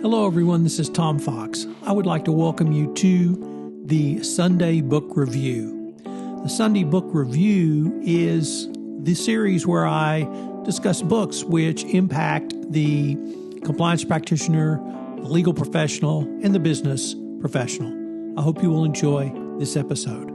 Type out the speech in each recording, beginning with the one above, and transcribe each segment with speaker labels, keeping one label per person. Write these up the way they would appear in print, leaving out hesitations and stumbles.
Speaker 1: Hello everyone, this is Tom Fox. I would like to welcome you to the Sunday Book Review. The Sunday Book Review is the series where I discuss books which impact the compliance practitioner, the legal professional, and the business professional. I hope you will enjoy this episode.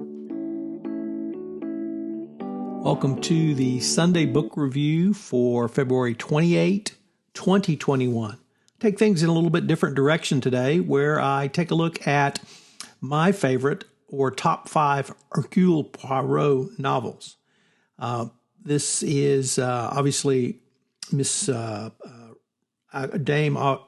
Speaker 1: Welcome to the Sunday Book Review for February 28, 2021. Take things in a little bit different direction today, where I take a look at my favorite or top 5 Hercule Poirot novels. This is obviously Miss Dame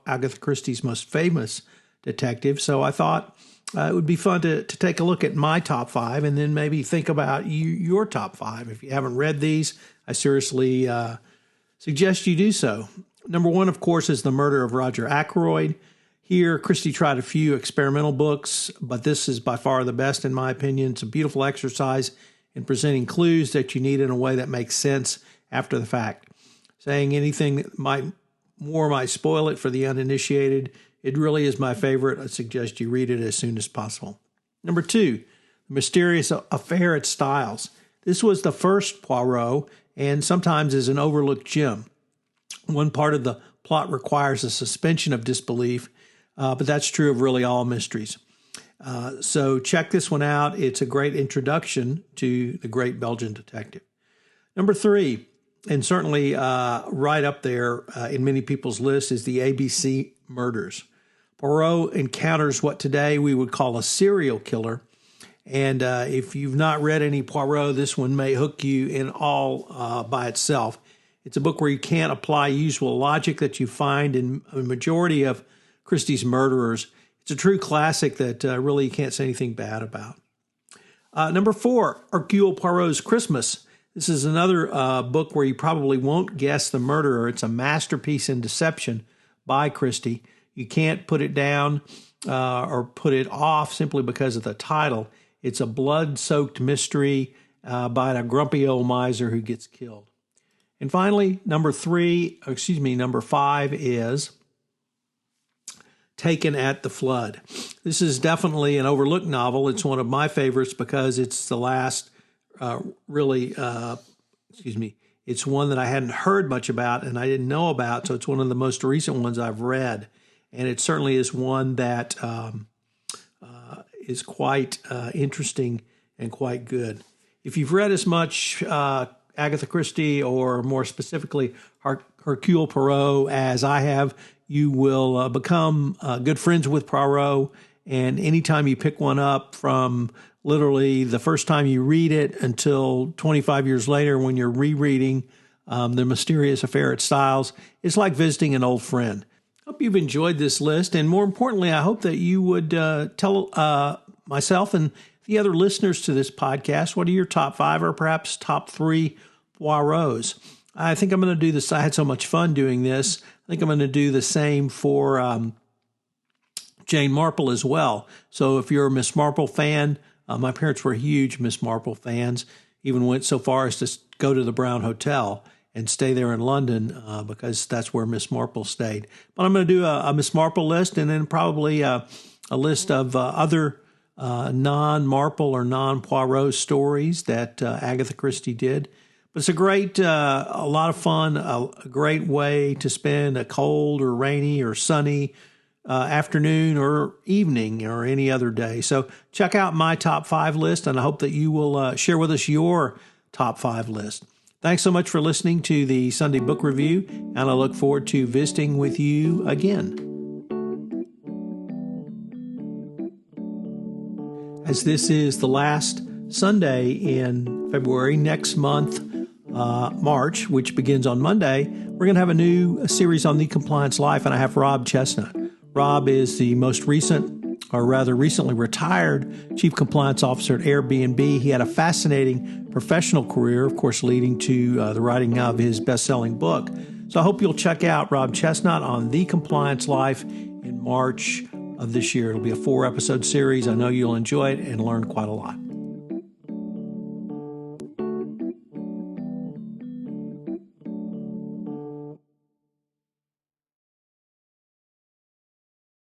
Speaker 1: Agatha Christie's most famous detective, so I thought it would be fun to take a look at my top 5 and then maybe think about your top 5. If you haven't read these, I seriously suggest you do so. Number 1, of course, is The Murder of Roger Ackroyd. Here, Christie tried a few experimental books, but this is by far the best in my opinion. It's a beautiful exercise in presenting clues that you need in a way that makes sense after the fact. Saying anything that might spoil it for the uninitiated. It really is my favorite. I suggest you read it as soon as possible. Number 2, The Mysterious Affair at Styles. This was the first Poirot and sometimes is an overlooked gem. One part of the plot requires a suspension of disbelief, but that's true of really all mysteries. So check this one out. It's a great introduction to the great Belgian detective. Number 3, and certainly right up there in many people's lists, is the ABC Murders. Poirot encounters what today we would call a serial killer. And if you've not read any Poirot, this one may hook you in all by itself. It's a book where you can't apply usual logic that you find in a majority of Christie's murderers. It's a true classic that really you can't say anything bad about. Number 4, Hercule Poirot's Christmas. This is another book where you probably won't guess the murderer. It's a masterpiece in deception by Christie. You can't put it down or put it off simply because of the title. It's a blood-soaked mystery by a grumpy old miser who gets killed. And finally, number 5 is Taken at the Flood. This is definitely an overlooked novel. It's one of my favorites because it's the last it's one that I hadn't heard much about and I didn't know about, so it's one of the most recent ones I've read. And it certainly is one that is quite interesting and quite good. If you've read as much Agatha Christie, or more specifically Hercule Poirot, as I have, you will become good friends with Poirot. And anytime you pick one up, from literally the first time you read it until 25 years later when you're rereading The Mysterious Affair at Styles, it's like visiting an old friend. Hope you've enjoyed this list, and more importantly, I hope that you would tell myself and the other listeners to this podcast, what are your top 5 or perhaps top 3 Poirots? I think I'm going to do this. I had so much fun doing this. I think I'm going to do the same for Jane Marple as well. So if you're a Miss Marple fan, my parents were huge Miss Marple fans, even went so far as to go to the Brown Hotel and stay there in London because that's where Miss Marple stayed. But I'm going to do a Miss Marple list and then probably a list of other non-Marple or non-Poirot stories that Agatha Christie did. But it's a lot of fun, a great way to spend a cold or rainy or sunny afternoon or evening or any other day. So check out my top 5 list, and I hope that you will share with us your top 5 list. Thanks so much for listening to the Sunday Book Review, and I look forward to visiting with you again. As this is the last Sunday in February, next month, March, which begins on Monday, we're going to have a new series on the compliance life, and I have Rob Chestnut. Rob is the most recent, or rather recently retired, Chief Compliance Officer at Airbnb. He had a fascinating professional career, of course, leading to the writing of his best-selling book. So I hope you'll check out Rob Chestnut on the compliance life in March of this year. It'll be a 4-episode series. I know you'll enjoy it and learn quite a lot.